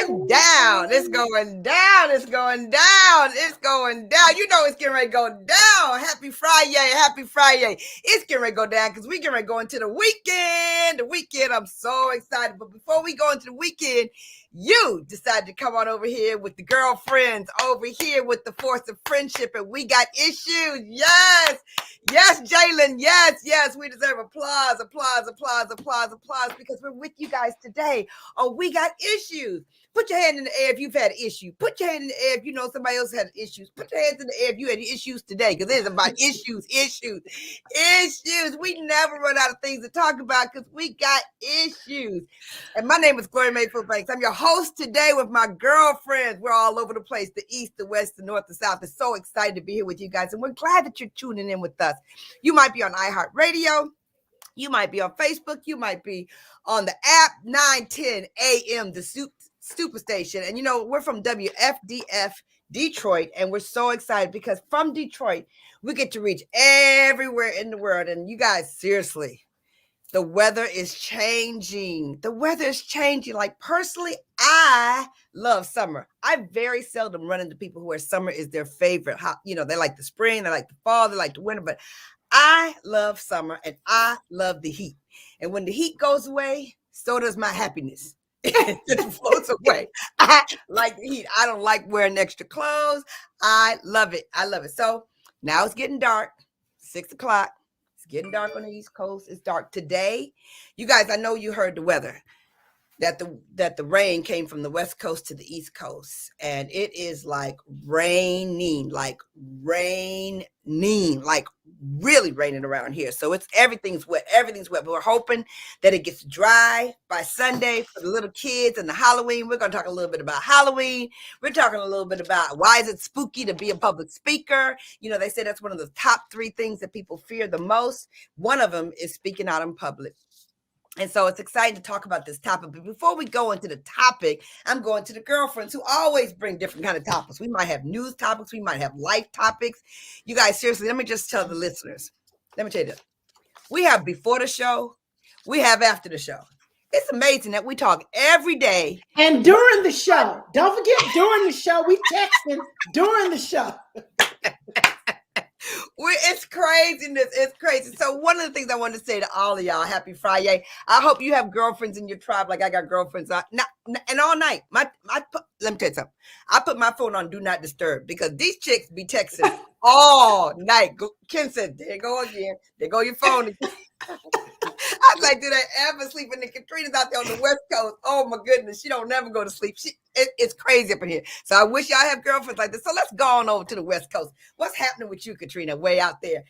going down. It's going down. It's going down. It's going down. You know it's getting ready to go down. Happy Friday. Happy Friday. It's getting ready to go down because we're getting ready to go into the weekend. The weekend, I'm so excited. But before we go into the weekend, you decided to come on over here with the girlfriends, over here with the force of friendship, and we got issues. Yes. Yes, Jalen. Yes, yes. We deserve applause, applause, applause, applause, applause, because we're with you guys today. Oh, we got issues. Put your hand in the air if you've had issues. Put your hand in the air if you know somebody else had issues. Put your hands in the air if you had issues today, because it's about issues. We never run out of things to talk about because we got issues. And my name is Gloria Mayfield Banks. I'm your host today with my girlfriends. We're all over the place, the east, the west, the north, the south. It's so excited to be here with you guys, and we're glad that you're tuning in with us. You might be on iHeartRadio. You might be on Facebook. You might be on the app 910 AM, the Superstation. And, you know, we're from WFDF Detroit, and we're so excited because from Detroit, we get to reach everywhere in the world. And you guys, seriously, the weather is changing. The weather is changing. Like, personally, I love summer. I very seldom run into people where summer is their favorite. You know, they like the spring, they like the fall, they like the winter, but I love summer and I love the heat. And when the heat goes away, so does my happiness. It just floats away. I like the heat. I don't like wearing extra clothes. I love it. I love it. So now it's getting dark, 6 o'clock. It's getting dark on the East Coast. It's dark today. You guys, I know you heard the weather. That the rain came from the West Coast to the East Coast, and it is like raining, like really raining around here. So everything's wet, but we're hoping that it gets dry by Sunday for the little kids and the Halloween. We're going to talk a little bit about Halloween. We're talking a little bit about why is it spooky to be a public speaker. You know, they say that's one of the top 3 things that people fear the most. One of them is speaking out in public. And so it's exciting to talk about this topic. But before we go into the topic, I'm going to the girlfriends who always bring different kind of topics. We might have news topics. We might have life topics. You guys, seriously, let me just tell the listeners. Let me tell you this. We have before the show. We have after the show. It's amazing that we talk every day. And during the show. Don't forget, during the show, we texting during the show. It's craziness. It's crazy. So one of the things I wanted to say to all of y'all, happy Friday. I hope you have girlfriends in your tribe like I got girlfriends. And all night, let me tell you something. I put my phone on Do Not Disturb because these chicks be texting all night. Ken said, there you go again. There go your phone again. I was like, do they ever sleep? And Caterina's out there on the West Coast. Oh, my goodness. She don't never go to sleep. It's crazy up in here. So I wish y'all have girlfriends like this. So let's go on over to the West Coast. What's happening with you, Caterina, way out there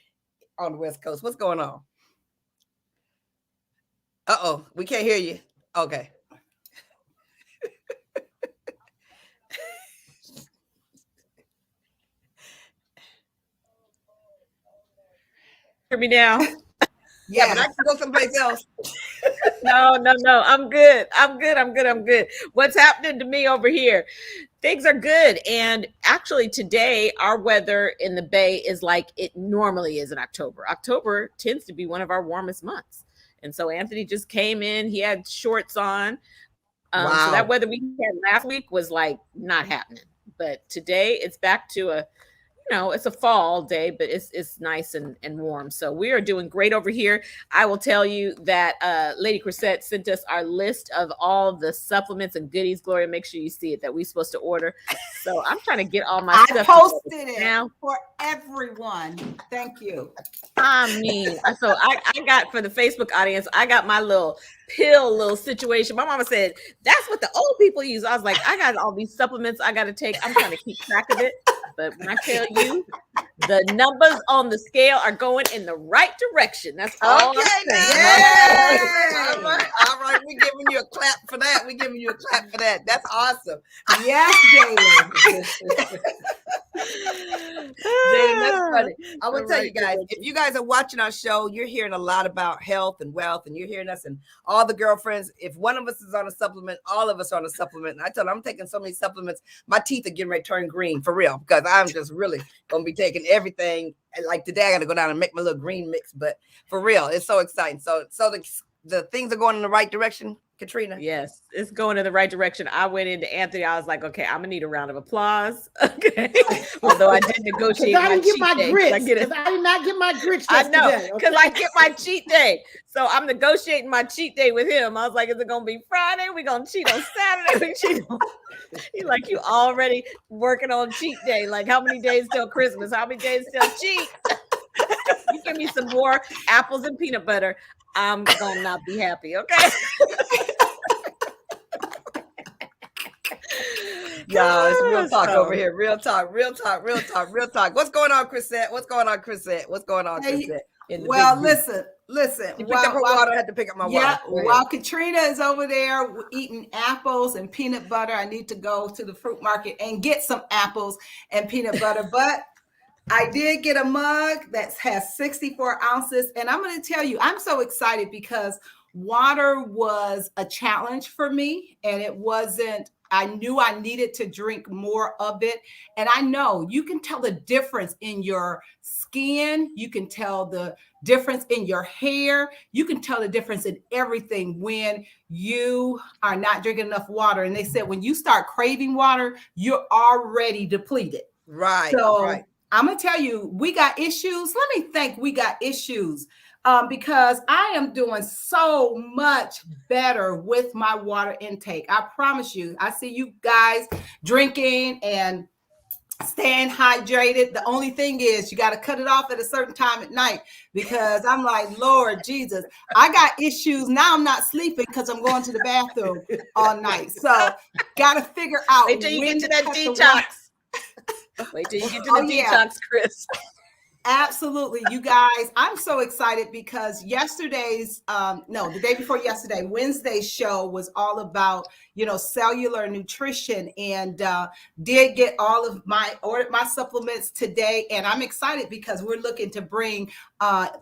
on the West Coast? What's going on? Uh-oh. We can't hear you. Okay. Hear me now? Yeah, but I can go someplace else. No. I'm good. What's happening to me over here? Things are good. And actually today, our weather in the Bay is like it normally is in October. October tends to be one of our warmest months. And so Anthony just came in. He had shorts on. Wow. So that weather we had last week was like not happening. But today it's back to it's a fall day, but it's nice and warm. So we are doing great over here. I will tell you that Lady Crisette sent us our list of all the supplements and goodies. Gloria, make sure you see it that we're supposed to order. So I'm trying to get all my stuff. I posted it now for everyone. Thank you. I mean, so I got, for the Facebook audience, I got my little pill situation. My mama said, that's what the old people use. I was like, I got all these supplements I got to take. I'm trying to keep track of it. But when I tell you, the numbers on the scale are going in the right direction. That's all I'm saying. Yes. All right. We're giving you a clap for that. That's awesome. Yes, Jalen. Jalen, that's funny. I will tell you guys, if you guys are watching our show, you're hearing a lot about health and wealth, and you're hearing us and all the girlfriends. If one of us is on a supplement, all of us are on a supplement. And I tell them, I'm taking so many supplements, my teeth are getting ready to turn green for real, because I'm just really going to be taking everything. And like today, I got to go down and make my little green mix, but for real, it's so exciting. So the things are going in the right direction. Katrina? Yes, it's going in the right direction. I went into Anthony. I was like, okay, I'm gonna need a round of applause. Okay. Although I did negotiate I didn't get my cheat day. grits. I get it. I did not get my grits I know, yesterday. because I get my cheat day. So I'm negotiating my cheat day with him. I was like, is it gonna be Friday? We're gonna cheat on Saturday. We cheat on... He's like, you already working on cheat day. Like, how many days till Christmas? How many days till cheat? You give me some more apples and peanut butter, I'm gonna not be happy, okay? Yeah, it's real talk over here. Real talk, real talk, real talk, real talk. What's going on, Crisette? What's going on, Crisette? What's going on, Crisette? Well, listen. You picked up her water. I had to pick up my water. While Caterina is over there eating apples and peanut butter, I need to go to the fruit market and get some apples and peanut butter. But I did get a mug that has 64 ounces. And I'm going to tell you, I'm so excited because water was a challenge for me. And it wasn't, I knew I needed to drink more of it. And I know you can tell the difference in your skin. You can tell the difference in your hair. You can tell the difference in everything when you are not drinking enough water. And they said, when you start craving water, you're already depleted. Right. So right. I'm going to tell you, we got issues. Let me think we got issues because I am doing so much better with my water intake. I promise you, I see you guys drinking and staying hydrated. The only thing is you got to cut it off at a certain time at night because I'm like, Lord Jesus, I got issues. Now I'm not sleeping because I'm going to the bathroom all night. So got to figure out. Wait till you get to that detox. Wait till you get to the detox, Chris. Absolutely. You guys, I'm so excited because the day before yesterday, Wednesday's show was all about, cellular nutrition and did get ordered my supplements today. And I'm excited because we're looking to bring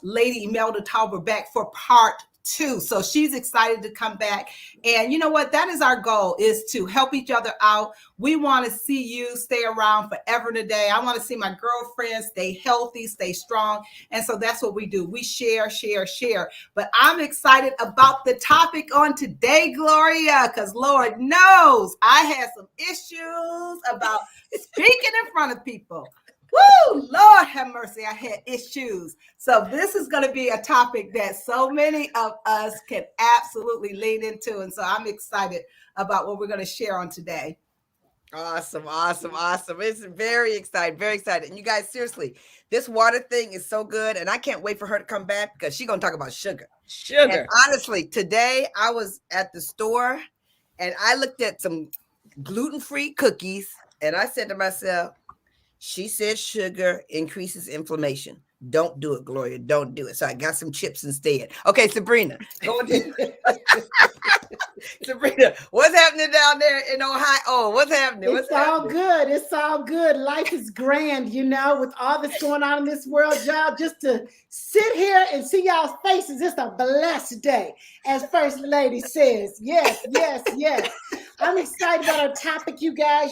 Lady Imelda Tauber back for part 2. So she's excited to come back. And you know what? That is our goal, is to help each other out. We want to see you stay around forever and a day. I want to see my girlfriends stay healthy, stay strong. And so that's what we do. We share. But I'm excited about the topic on today, Gloria, because Lord knows I had some issues about speaking in front of people. Woo, Lord have mercy. I had issues. So this is going to be a topic that so many of us can absolutely lean into. And so I'm excited about what we're going to share on today. Awesome. It's very exciting. And you guys, seriously, this water thing is so good. And I can't wait for her to come back because she's going to talk about sugar. And honestly, today I was at the store and I looked at some gluten-free cookies and I said to myself, she said sugar increases inflammation. Don't do it, Gloria. Don't do it. So I got some chips instead. Okay, Sabrina. Sabrina, what's happening down there in Ohio? Oh, what's happening? It's all good. It's all good. Life is grand, with all that's going on in this world, y'all. Just to sit here and see y'all's faces, it's a blessed day, as First Lady says. Yes. I'm excited about our topic, you guys.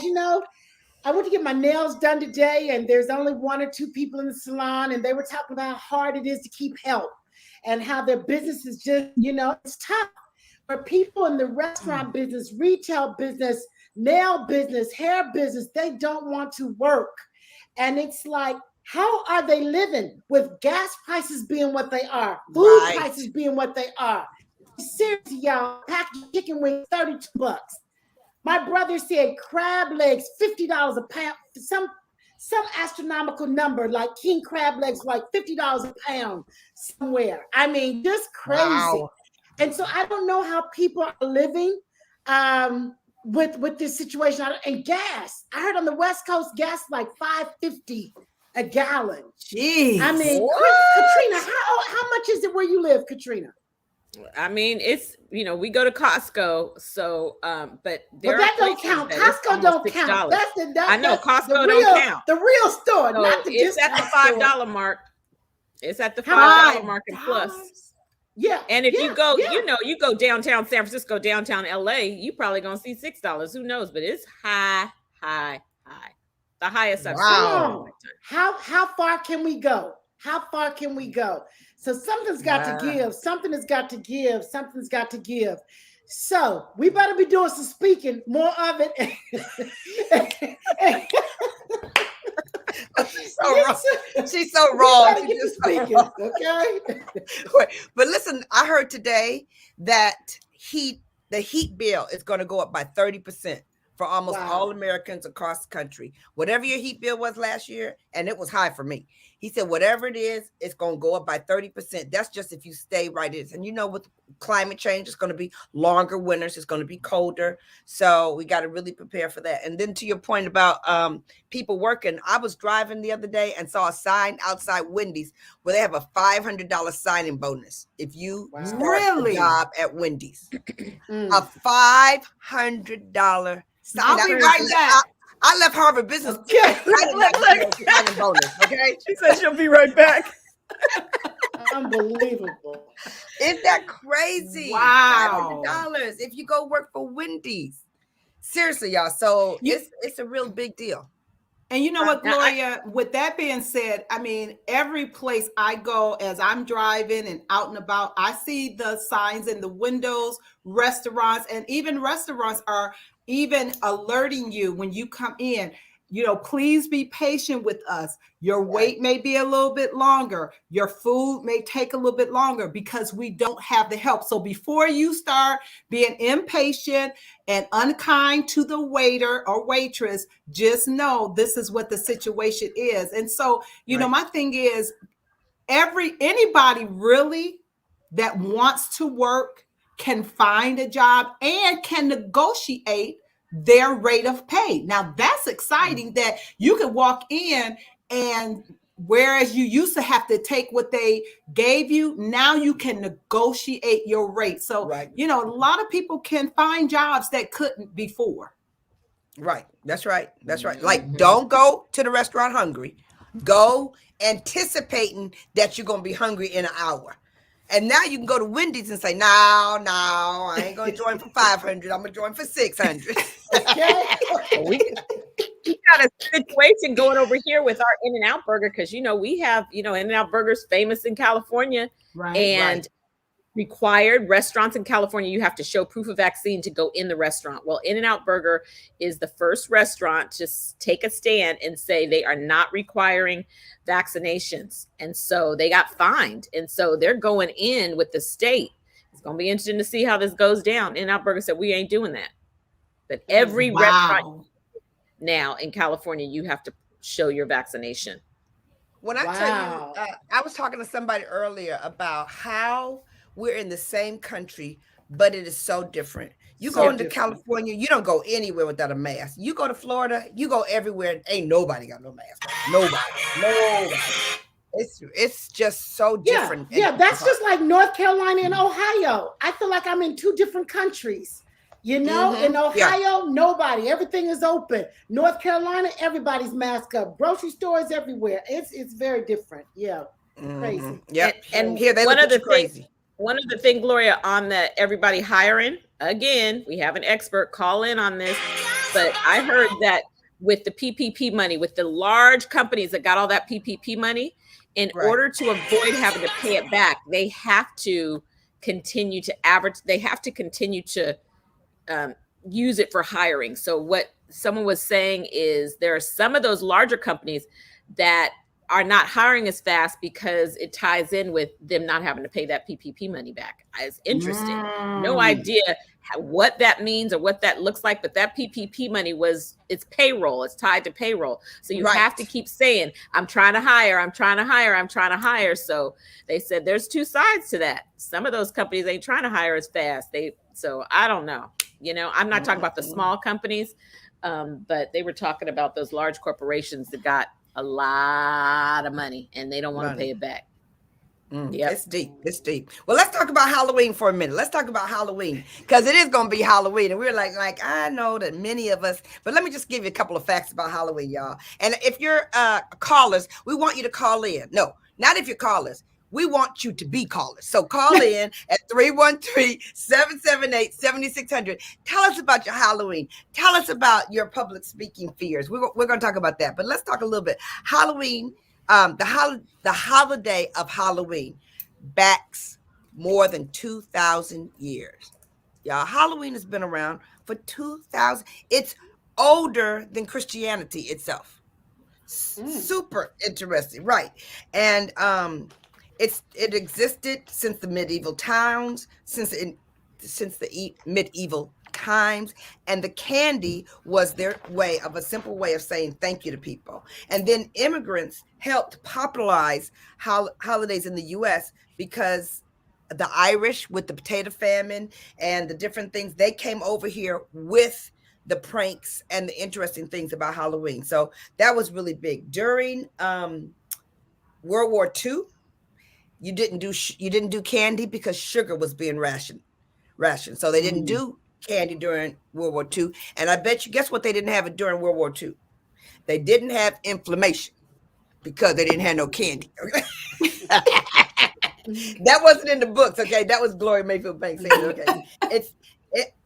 I went to get my nails done today, and there's only 1 or 2 people in the salon, and they were talking about how hard it is to keep health and how their business is just, it's tough. For people in the restaurant business, retail business, nail business, hair business, they don't want to work. And it's like, how are they living with gas prices being what they are, food prices being what they are? Seriously, y'all, packed chicken wings, $32. My brother said crab legs, $50 a pound. Some astronomical number, like king crab legs, like $50 a pound somewhere. I mean, just crazy. Wow. And so I don't know how people are living with this situation. And gas, I heard on the West Coast, gas like $5.50 a gallon. Jeez. I mean, Katrina, how much is it where you live, Katrina? I mean, it's, we go to Costco, so but that don't count. Costco don't count. I know Costco don't count. The real store, so not the it's at the $5 mark. It's at the $5 mark and plus. Yeah. And if you go, you go downtown San Francisco, downtown LA, you probably gonna see $6. Who knows? But it's high. The highest I've seen. How far can we go? So something's got to give. Something has got to give. So we better be doing some speaking, more of it. She's so wrong. She's so wrong. Get to She's so speaking, wrong. okay? Wait, but listen, I heard today that the heat bill is going to go up by 30% for almost all Americans across the country. Whatever your heat bill was last year, and it was high for me. He said, whatever it is, it's going to go up by 30%. That's just if you stay right in. And you know, with climate change, it's going to be longer winters. It's going to be colder. So we got to really prepare for that. And then to your point about people working, I was driving the other day and saw a sign outside Wendy's where they have a $500 signing bonus if you start a job at Wendy's. A $500 I'll be right back. I left Harvard Business. Bonus, okay? She said she'll be right back. Unbelievable. Isn't that crazy? Wow. $500 if you go work for Wendy's. Seriously, y'all. So it's a real big deal. And you know what, Gloria, with that being said, I mean, every place I go as I'm driving and out and about, I see the signs in the windows, restaurants, and even restaurants are even alerting you when you come in, you know, please be patient with us. Your wait may be a little bit longer. Your food may take a little bit longer because we don't have the help. So before you start being impatient and unkind to the waiter or waitress, just know this is what the situation is. And so, you know, my thing is anybody really that wants to work can find a job and can negotiate their rate of pay. Now that's exciting that you can walk in and whereas you used to have to take what they gave you, now you can negotiate your rate. So, you know, a lot of people can find jobs that couldn't before. Right. That's right. That's right. Like, don't go to the restaurant hungry. Go anticipating that you're going to be hungry in an hour. And now you can go to Wendy's and say, no, I ain't going to join for 500. I'm going to join for 600. We got a situation going over here with our In-N-Out Burger because, you know, we have, you know, In-N-Out Burger's famous in California. And required restaurants in California, you have to show proof of vaccine to go in the restaurant. Well, In-N-Out Burger is the first restaurant to take a stand and say they are not requiring vaccinations. And so they got fined. And so they're going in with the state. It's going to be interesting to see how this goes down. In-N-Out Burger said, we ain't doing that. But every restaurant now in California, you have to show your vaccination. When I tell you, I was talking to somebody earlier about how we're in the same country, but it is so different. You go into California, you don't go anywhere without a mask. You go to Florida, you go everywhere. Ain't nobody got no mask. Nobody. It's just so different. Yeah, that's just like North Carolina and Ohio. I feel like I'm in two different countries. You know, in Ohio, nobody. Everything is open. North Carolina, everybody's masked up. Grocery stores everywhere. It's very different. Yeah, crazy. Yeah, and here they look at you crazy. One of the things, Gloria, on the everybody hiring, again, we have an expert call in on this, but I heard that with the PPP money, with the large companies that got all that PPP money, in order to avoid having to pay it back, they have to continue to use it for hiring. So what someone was saying is there are some of those larger companies that are not hiring as fast because it ties in with them not having to pay that PPP money back. It's interesting. No idea what that means or what that looks like, but that PPP money it's payroll. It's tied to payroll. So you have to keep saying, I'm trying to hire. So they said there's two sides to that. Some of those companies ain't trying to hire as fast. So I don't know. You know, I'm not talking about the small companies, but they were talking about those large corporations that got a lot of money and they don't want to pay it back. It's deep. Well, let's talk about Halloween for a minute. Let's talk about Halloween because it is going to be Halloween. And we're like, I know that many of us, but let me just give you a couple of facts about Halloween, y'all. And if you're callers, we want you to call in. No, not if you're callers. We want you to be callers. So call in at 313-778-7600. Tell us about your Halloween. Tell us about your public speaking fears. We're going to talk about that. But let's talk a little bit. Halloween, the holiday of Halloween backs more than 2,000 years. Y'all, Halloween has been around for 2,000. It's older than Christianity itself. Super interesting, right? And it existed since the medieval times, since the medieval times, and the candy was their way of a simple way of saying thank you to people. And then immigrants helped popularize holidays in the U.S. because the Irish, with the potato famine and the different things, they came over here with the pranks and the interesting things about Halloween. So that was really big during World War II. You didn't do candy because sugar was being rationed. So they didn't do candy during World War II. And I bet you, guess what they didn't have it during World War II? They didn't have inflammation because they didn't have no candy. That wasn't in the books, okay? That was Gloria Mayfield Banks saying, okay.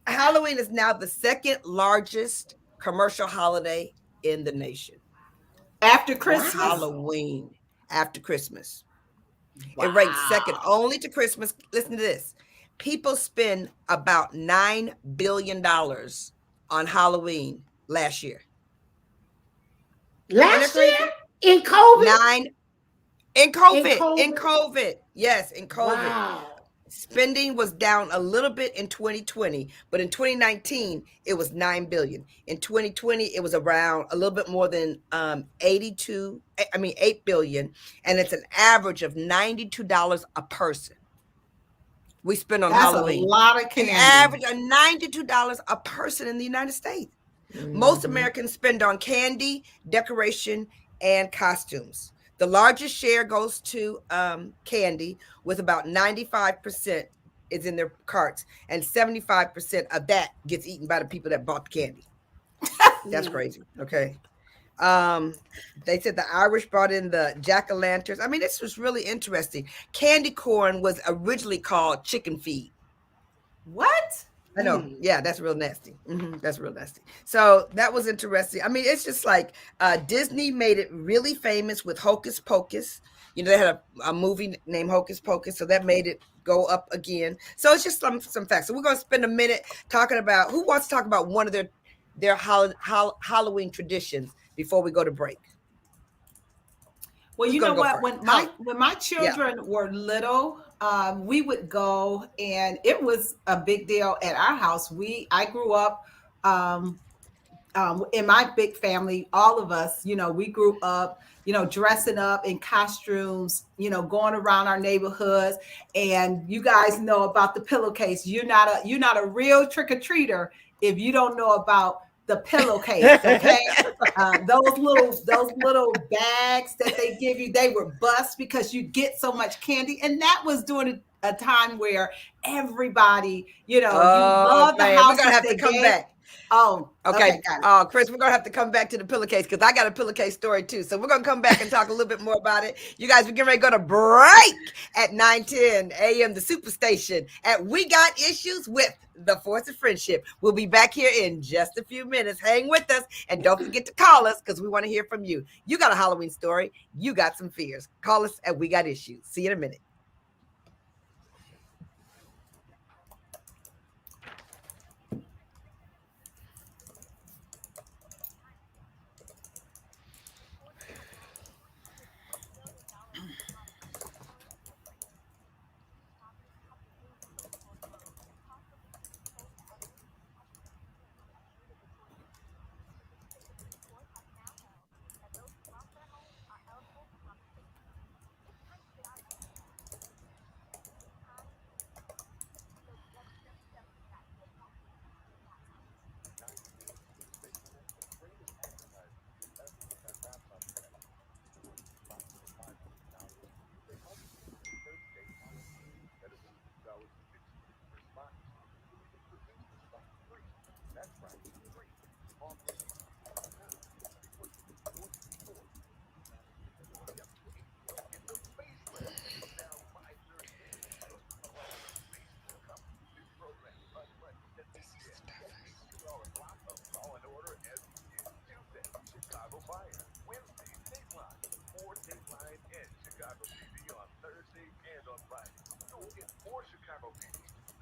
Halloween is now the second largest commercial holiday in the nation. After Christmas? Halloween, after Christmas. Wow. It ranks second only to Christmas. Listen to this. People spend about $9 billion on Halloween last year. Last year? In COVID? In COVID. Yes, in COVID. Wow. Spending was down a little bit in 2020, but in 2019 it was $9 billion. In 2020 it was around a little bit more than 8 billion, and it's an average of $92 a person we spend on Halloween. That's a lot of candy. An average of $92 a person in the United States. Most Americans spend on candy, decoration, and costumes. The largest share goes to candy, with about 95% is in their carts, and 75% of that gets eaten by the people that bought the candy. That's crazy. Okay. They said the Irish brought in the jack-o'-lanterns. I mean, this was really interesting. Candy corn was originally called chicken feed. What? I know. Yeah, that's real nasty. That's real nasty. So that was interesting. I mean, it's just like Disney made it really famous with Hocus Pocus. You know, they had a movie named Hocus Pocus, so that made it go up again. So it's just some facts. So we're going to spend a minute talking about, who wants to talk about one of their Halloween traditions before we go to break. Well, you know what? When my children were little, we would go, and it was a big deal at our house. I grew up in my big family. All of us, you know, we grew up, you know, dressing up in costumes, you know, going around our neighborhoods. And you guys know about the pillowcase. You're not a real trick-or-treater if you don't know about the pillowcase, okay? Those little bags that they give you, they were bust because you get so much candy. And that was during a time where everybody, you know, you love the house. We're gonna have to come back. Oh, okay. Chris, we're gonna have to come back to the pillowcase because I got a pillowcase story too. So we're gonna come back and talk a little bit more about it. You guys, we're getting ready to go to break at 9:10 a.m. The Superstation at We Got Issues with the Force of Friendship. We'll be back here in just a few minutes. Hang with us and don't forget to call us because we want to hear from you. You got a Halloween story. You got some fears. Call us at We Got Issues. See you in a minute.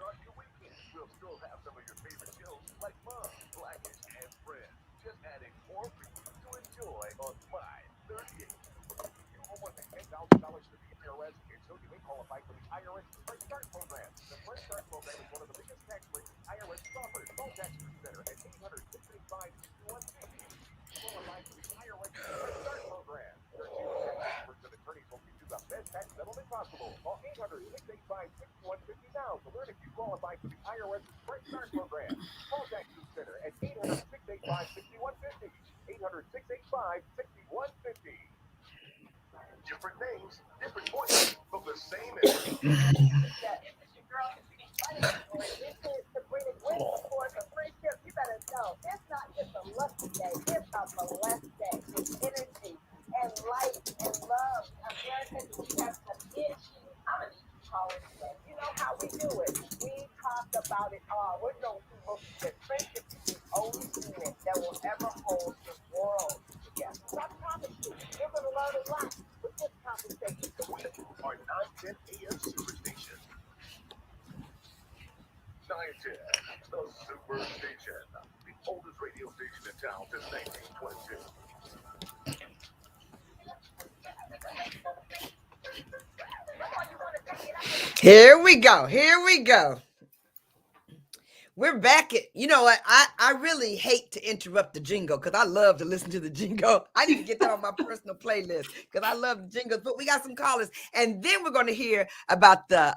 start your weekend. We'll still have some of your favorite shows like Mom, Blackish, and Friends. Just adding more for you to enjoy on 538. You owe more than $10,000 to the IRS until you may qualify for the IRS Fresh Start Program. The Fresh Start Program is one of the biggest tax breaks the IRS offers. Call Tax Center at 800-685-6150. Qualify for the IRS Fresh Start Program. Their team of tax experts and attorneys will give you the best tax settlement possible. Call 800-685-6150 now to learn if you qualify for the IRS Fresh Start Program. Call Tax Center at 800-685-6150. 800-685-6150. Different names, different voices, but the same energy. This is your girl, This is Sabrina for the friendship. You better know it's not just a lucky day, it's a blessed day with energy and light and love. Americans, we have some issues. I'm going to call it today. You know how we do it. We talk about it all. We're those people that friendship is the only unit that will ever hold the world together. So I promise you, you're going to learn a lot with this conversation. We are 910 AM Superstation. 910, the Superstation, the oldest radio station in town since 1922. Here we go. Here we go. We're back at, you know what? I really hate to interrupt the jingle because I love to listen to the jingle. I need to get that on my personal playlist because I love the jingles. But we got some callers, and then we're going to hear about the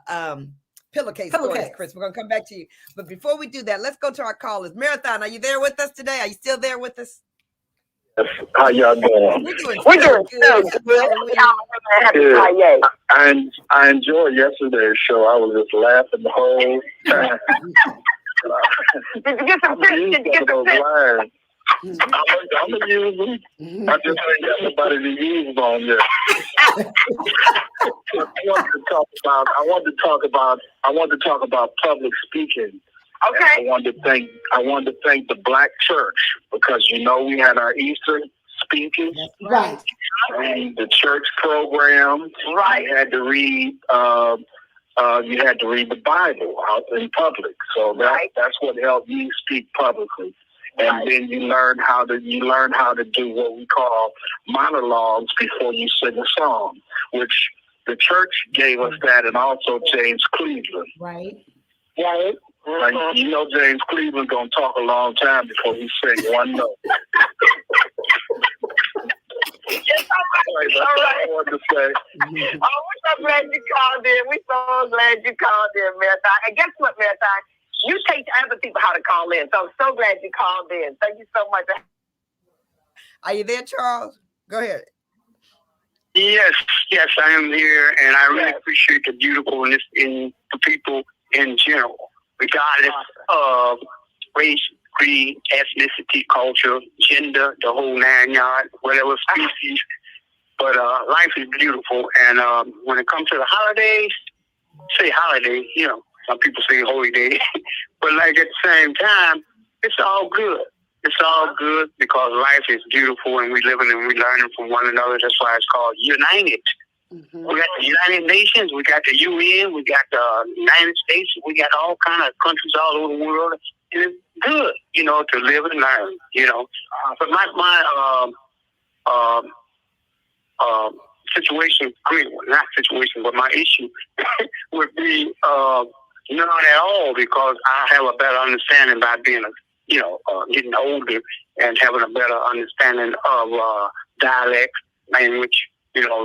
pillowcase stories, Chris. We're going to come back to you. But before we do that, let's go to our callers. Marathon, are you there with us today? Are you still there with us? How y'all doing? We're doing so good. I enjoyed yesterday's show. I was just laughing the whole time. Did you get some tips? Did you get some tips? I'm gonna use them. I just ain't got nobody to use them on yet. I want to talk about public speaking. Okay. I want to thank the Black Church because we had our Easter speeches. Right. And the church program. Right. You had to read the Bible out in public. So that's what helped you speak publicly. And then you learn how to do what we call monologues before you sing a song, which the church gave us that, and also James Cleveland. Right. Right. Like, James Cleveland gonna talk a long time before he sing one note. Yes, all right. That's all I wanted to say. Oh, we're so glad you called in. We're so glad you called in, Marathon. And guess what, Marathon? You teach other people how to call in. So I'm so glad you called in. Thank you so much. Are you there, Charles? Go ahead. Yes, I am here, and I really appreciate the beautifulness in the people in general, regardless of race, creed, ethnicity, culture, gender, the whole 9 yards, whatever species. But life is beautiful, and when it comes to the holidays, say holiday, some people say holy day, but like at the same time, it's all good. It's all good because life is beautiful, and we living and we learning from one another. That's why it's called United. Mm-hmm. We got the United Nations, we got the UN, we got the United States, we got all kind of countries all over the world, and it's good, to live and learn, But my situation, not situation, but my issue would be none at all, because I have a better understanding by being getting older and having a better understanding of dialect, language,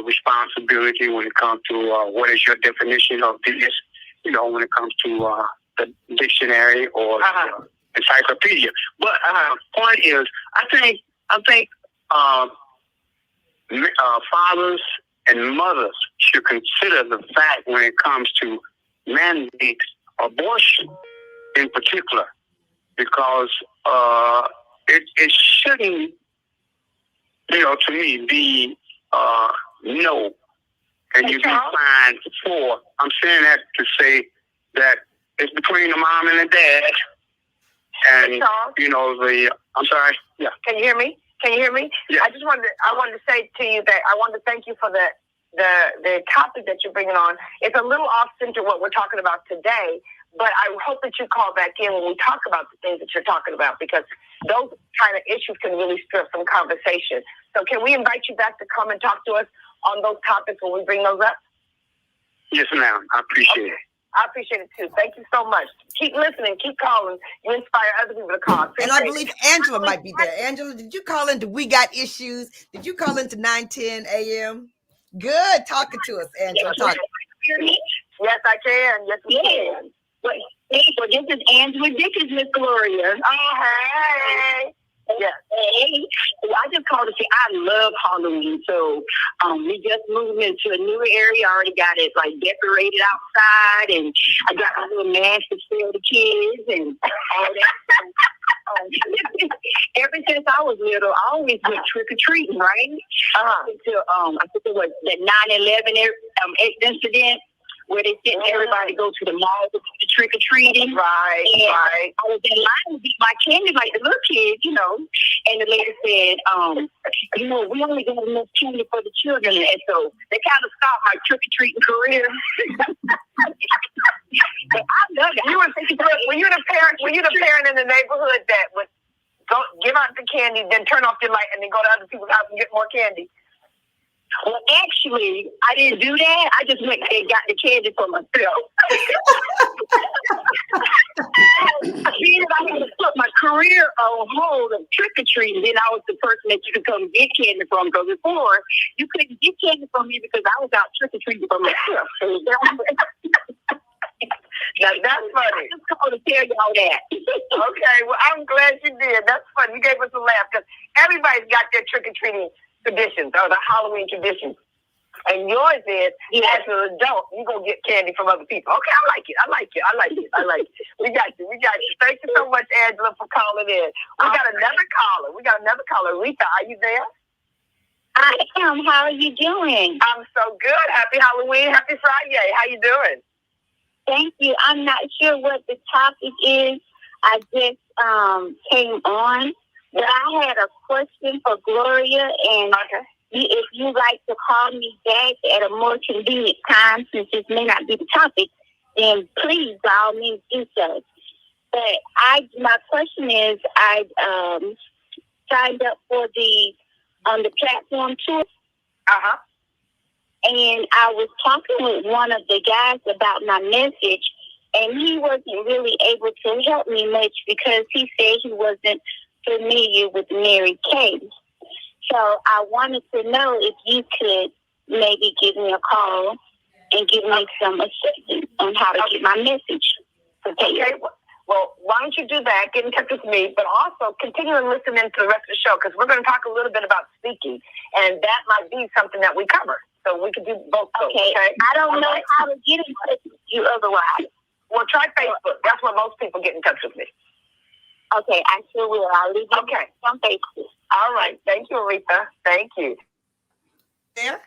responsibility when it comes to what is your definition of this, when it comes to the dictionary or encyclopedia. But point is, I think fathers and mothers should consider the fact when it comes to mandate abortion in particular, because it shouldn't, to me, be no, and you be fined for. I'm saying that to say that it's between the mom and the dad, and I'm sorry. Yeah. Can you hear me? Yeah. I wanted to say to you that I want to thank you for the topic that you're bringing on. It's a little off center what we're talking about today, But I hope that you call back in when we talk about the things that you're talking about, because those kind of issues can really stir some conversation. So can we invite you back to come and talk to us on those topics when we bring those up? Yes, ma'am. I appreciate it. I appreciate it too. Thank you so much. Keep listening. Keep calling. You inspire other people to call. And I believe Angela might be there. Angela, did you call into We Got Issues? Did you call into 910 a.m.? Good talking to us, Angela. Yes, I can. Yes, we can. Well, this is Angela. This is Miss Gloria. Oh, hey. Yes. Hey. I just called to say I love Halloween. So we just moved into a new area. I already got it like decorated outside, and I got a little mask to sell the kids and all that. Ever since I was little, I always went trick-or-treating, right? Until I think it was the 9/11 incident, where they sent everybody to go to the mall to do the trick-or-treating. Right, and right. I was in line to get my candy like the little kids, you know. And the lady said, you know, we only got enough candy for the children. And so they kind of stopped my trick-or-treating career. But I love it. Were you the parent in the neighborhood that would go give out the candy, then turn off your light, and then go to other people's house and get more candy? Well, actually, I didn't do that. I just went and got the candy for myself. Then I had to put my career on hold of trick-or-treating. Then I was the person that you could come get candy from. Because before, you couldn't get candy from me because I was out trick-or-treating for myself. Now, that's funny. I just called to tell y'all that. Okay, well, I'm glad you did. That's funny. You gave us a laugh because everybody's got their trick-or-treating traditions or the Halloween traditions. And yours is, as an adult, you go get candy from other people. Okay, I like it. We got you. Thank you so much, Angela, for calling in. We got another caller. Rita, are you there? I am. How are you doing? I'm so good. Happy Halloween. Happy Friday. How you doing? Thank you. I'm not sure what the topic is. I just came on. But I had a question for Gloria, and if you'd like to call me back at a more convenient time, since this may not be the topic, then please, by all means, do so. But my question is, I signed up for the platform tour, and I was talking with one of the guys about my message, and he wasn't really able to help me much because he said he wasn't familiar with Mary Kay. So I wanted to know if you could maybe give me a call and give me some assistance on how to get my message. Okay. Well, why don't you do that? Get in touch with me, but also continue and listen in to the rest of the show because we're going to talk a little bit about speaking, and that might be something that we cover. So we could do both. Okay. I don't know how to get in touch with you otherwise. Well, try Facebook. That's where most people get in touch with me. Okay, I sure will. I'll leave you on Facebook. All right. Thank you, Aretha. Thank you. There?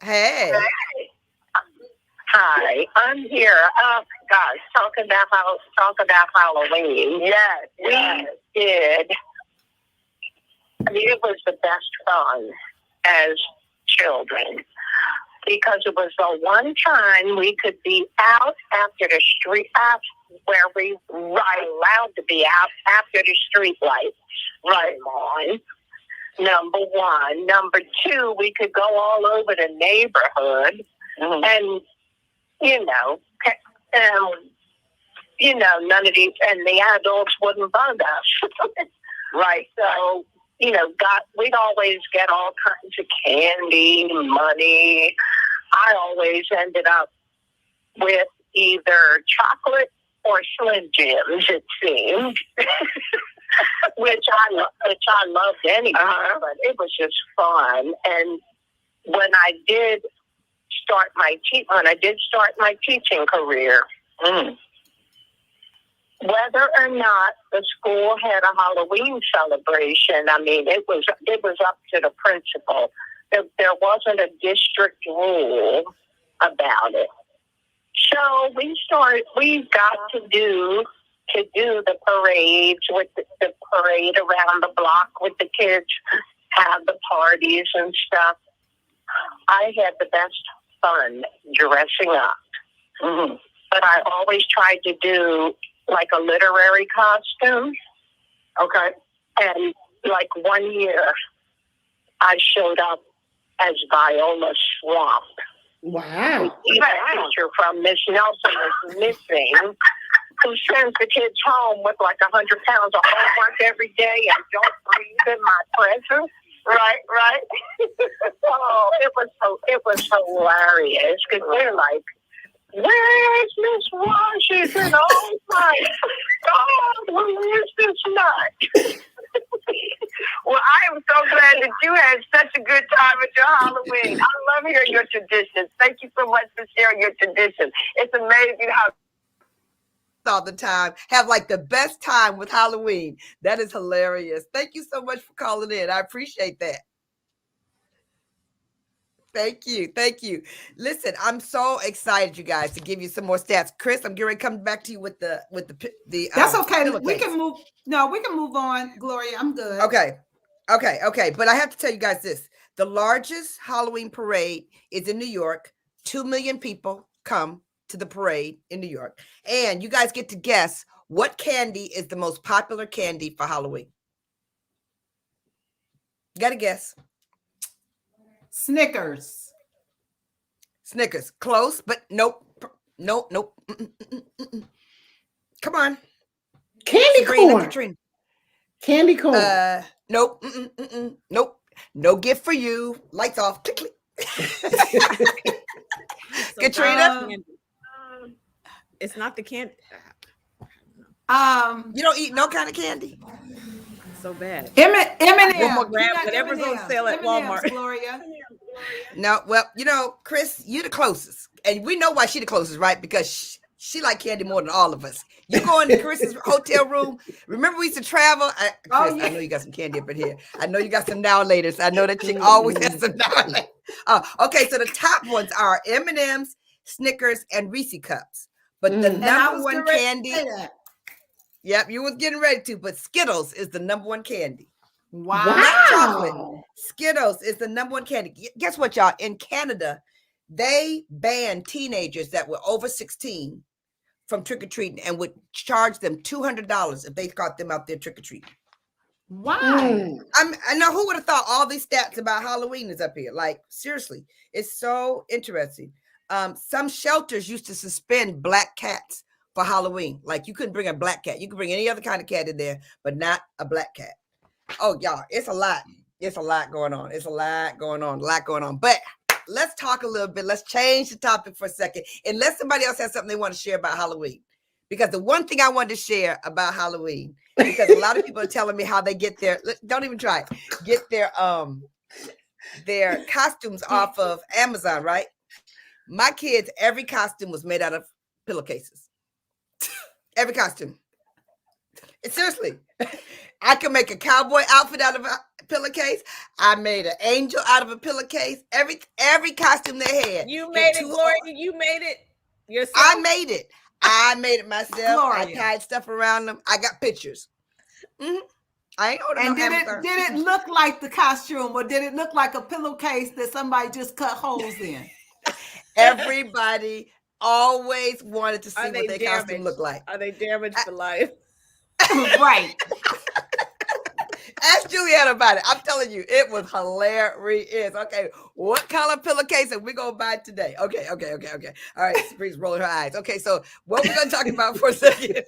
Hey. Hi, I'm here. Oh gosh, talk about Halloween. Yes. We did. It was the best fun as children because it was the one time we could be out after the street, where we were allowed to be out after the street lights. Right on. Number one. Number two, we could go all over the neighborhood and, none of these, and the adults wouldn't bug us. Right. So, we'd always get all kinds of candy, money. I always ended up with either chocolate or Slim Jims, it seemed, which I loved anyway, but it was just fun. And when I did start my teaching career, whether or not the school had a Halloween celebration, I mean, it was up to the principal. There wasn't a district rule about it. So we got to do the parades with the parade around the block with the kids, have the parties and stuff. I had the best fun dressing up. Mm-hmm. But I always tried to do like a literary costume. Okay. And like one year, I showed up as Viola Swamp. Wow. Even a picture from Miss Nelson is missing, who sends the kids home with like 100 pounds of homework every day and don't breathe in my presence. Right. Oh, it was hilarious because they're like, "Where's Miss Washington? Oh my God, who is this nut?" Well, I am so glad that you had such a good time at your Halloween. I love hearing your traditions. Thank you so much for sharing your traditions. It's amazing how all the time have like the best time with Halloween. That is hilarious. Thank you so much for calling in. I appreciate that. Thank you. Listen, I'm so excited, you guys, to give you some more stats. Chris, I'm getting ready to come back to you with the That's okay. pillowcase. We can move on, Gloria. I'm good. Okay. But I have to tell you guys this. The largest Halloween parade is in New York. 2 million people come to the parade in New York. And you guys get to guess what candy is the most popular candy for Halloween. You got to guess. Snickers. Close, but nope. Come on. Candy Sabrina, corn. Caterina. Candy corn. Nope. Nope. No gift for you. Lights off. Click, click. Katrina. It's not the candy. You don't eat no kind of candy. So bad. M&M. Whatever's on sale at Walmart. Gloria. No, well, Chris, you the closest, and we know why she the closest, right? Because she like candy more than all of us. You go into Chris's hotel room. Remember we used to travel? Chris, I know you got some candy up in here. I know you got some now and laters. I know that chick always has some now and later. Okay, so the top ones are M&M's, Snickers, and Reese cups. But the number one candy. Yep, you was getting ready to, but Skittles is the number one candy. Wow. Not chocolate. Skittles is the number one candy. Guess what, y'all? In Canada, they banned teenagers that were over 16 from trick-or-treating and would charge them $200 if they caught them out there trick-or-treating. Why? I know, who would have thought all these stats about Halloween is up here? Like, seriously, it's so interesting. Some shelters used to suspend black cats for Halloween. Like, you couldn't bring a black cat. You could bring any other kind of cat in there, but not a black cat. Oh, y'all, it's a lot. It's a lot going on. It's a lot going on. But let's talk a little bit. Let's change the topic for a second. Unless somebody else has something they want to share about Halloween. Because the one thing I wanted to share about Halloween, because a lot of people are telling me how they get don't even try it, get their costumes off of Amazon, right? My kids, every costume was made out of pillowcases. Every costume. Seriously. I could make a cowboy outfit out of a pillowcase. I made an angel out of a pillowcase. Every costume they had. You made it, Gloria. You made it yourself. I made it myself. Gloria. I tied stuff around them. I got pictures. I ain't ordered And no did it look like the costume, or did it look like a pillowcase that somebody just cut holes in? Everybody always wanted to see what their costume looked like. Are they damaged for life? Right. Ask Juliana about it. I'm telling you, it was hilarious. Okay, what color pillowcase are we gonna buy today? Okay. All right, Sabrina's rolling her eyes. Okay, so what we're gonna talk about for a second?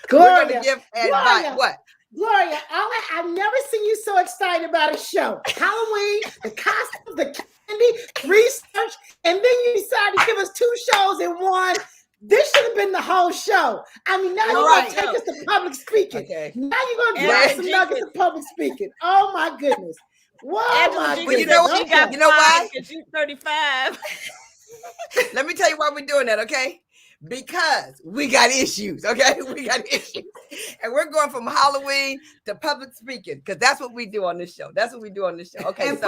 Gloria, we're gonna give advice. What? Gloria, I've never seen you so excited about a show. Halloween, the costumes, the candy, research, and then you decide to give us 2 shows in one. This should have been the whole show. I mean, now you're going to take us to public speaking. Okay. Now you're going to drop some nuggets of public speaking. Oh, my goodness. Whoa, my goodness. You know why? Because you're 35. Let me tell you why we're doing that, okay? Because we got issues, okay? We got issues. And we're going from Halloween to public speaking, because that's what we do on this show. Okay. And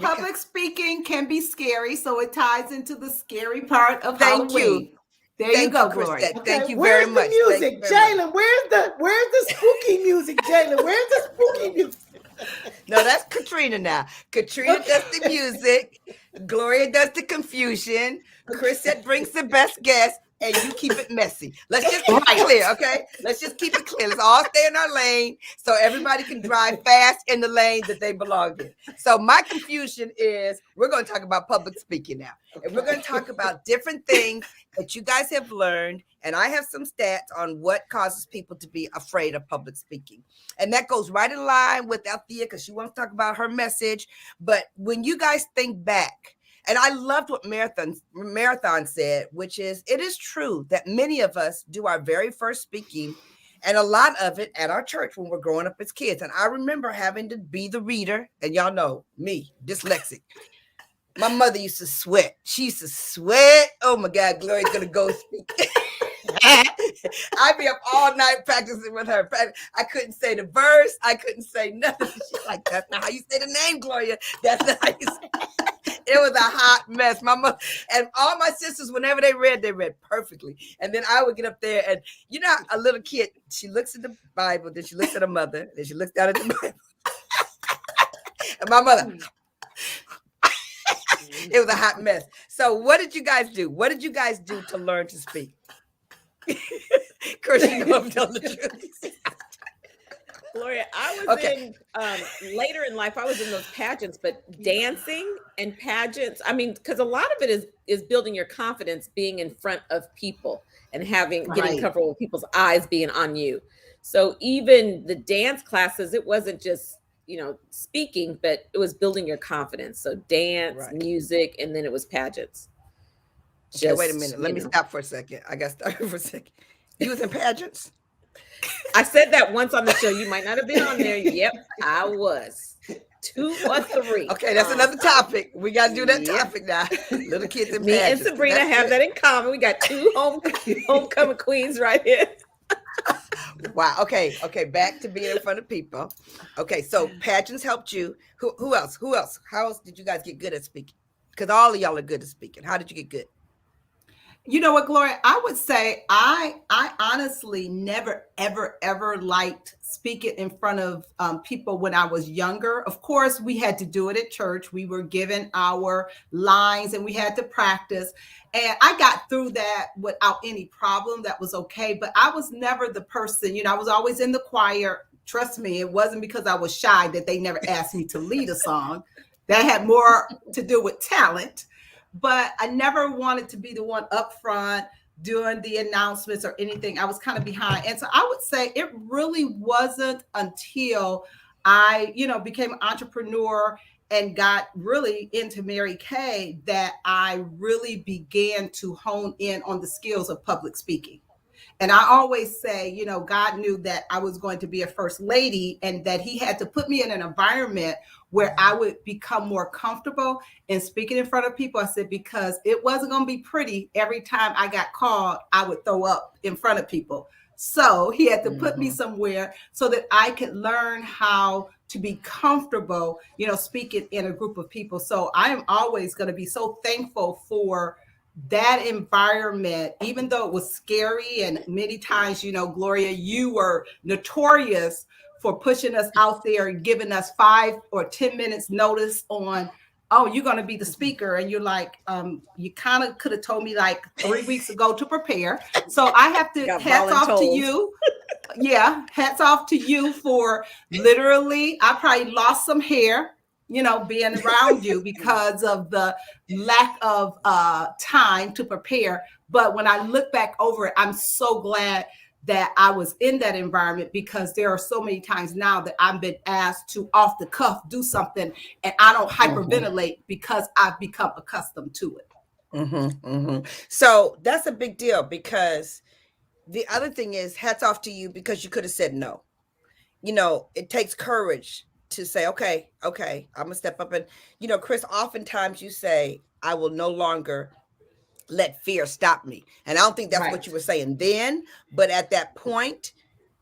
public speaking can be scary, so it ties into the scary part of Halloween. There you go, Gloria. Thank you very much. Where's the music? Jalen, where's the spooky music, Jalen? Where's the spooky music? No, that's Caterina now. Caterina does the music. Gloria does the confusion. Crisette brings the best guest. And you keep it messy. Let's just keep it clear, okay? Let's just keep it clear. Let's all stay in our lane so everybody can drive fast in the lane that they belong in. So my confusion is we're going to talk about public speaking now. And we're going to talk about different things that you guys have learned. And I have some stats on what causes people to be afraid of public speaking. And that goes right in line with Althea because she wants to talk about her message. But when you guys think back, and I loved what Marathon said, which is, it is true that many of us do our very first speaking, and a lot of it at our church when we're growing up as kids. And I remember having to be the reader, and y'all know me, dyslexic. My mother used to sweat. She used to sweat. Oh my God, Gloria's gonna go speak. I'd be up all night practicing with her. I couldn't say the verse. I couldn't say nothing. She's like, that's not how you say the name, Gloria. That's not how you say it. It was a hot mess. My mother and all my sisters, whenever they read perfectly. And then I would get up there and, you know, a little kid, she looks at the Bible, then she looks at her mother, then she looks down at the Bible. And my mother, it was a hot mess. So what did you guys do? What did you guys do to learn to speak? Chris, you know I'm telling the truth. Gloria, I was in later in life, I was in those pageants, but dancing and pageants, I mean, because a lot of it is building your confidence, being in front of people and getting comfortable with people's eyes being on you. So even the dance classes, it wasn't just, you know, speaking, but it was building your confidence. So dance, music, and then it was pageants. Okay, wait a minute. Let me stop for a second. I got to stop for a second. You was in pageants? I said that once on the show. You might not have been on there. Yep, I was. 2 or 3. Okay, that's another topic. We got to do that topic now. Little kids in Me pageants. and Sabrina have that in common. We got 2 homecoming queens right here. Wow. Okay. Back to being in front of people. Okay, so pageants helped you. Who else? How else did you guys get good at speaking? Because all of y'all are good at speaking. How did you get good? You know what, Gloria? I would say I honestly never, ever liked speaking in front of people when I was younger. Of course, we had to do it at church. We were given our lines and we had to practice. And I got through that without any problem. That was okay. But I was never the person, you know, I was always in the choir. Trust me, it wasn't because I was shy that they never asked me to lead a song. That had more to do with talent. But I never wanted to be the one up front doing the announcements or anything. I was kind of behind. And so I would say it really wasn't until I, you know, became an entrepreneur and got really into Mary Kay that I really began to hone in on the skills of public speaking. And I always say, you know, God knew that I was going to be a first lady and that he had to put me in an environment where I would become more comfortable in speaking in front of people. I said, because it wasn't going to be pretty. Every time I got called, I would throw up in front of people. So he had to put me somewhere so that I could learn how to be comfortable, you know, speaking in a group of people. So I am always going to be so thankful for that environment, even though it was scary. And many times, you know, Gloria, you were notorious for pushing us out there and giving us 5 or 10 minutes notice on, oh, you're going to be the speaker. And you're like, you kind of could have told me like 3 weeks ago to prepare. So I have to hats off to you. Yeah. Hats off to you for literally, I probably lost some hair, you know, being around you because of the lack of time to prepare. But when I look back over it, I'm so glad that I was in that environment, because there are so many times now that I've been asked to off the cuff do something and I don't hyperventilate because I've become accustomed to it. So that's a big deal, because the other thing is, hats off to you, because you could have said no. You know, it takes courage to say, okay, I'm gonna step up. And, you know, Chris, oftentimes you say, I will no longer let fear stop me. And I don't think that's what you were saying then, but at that point,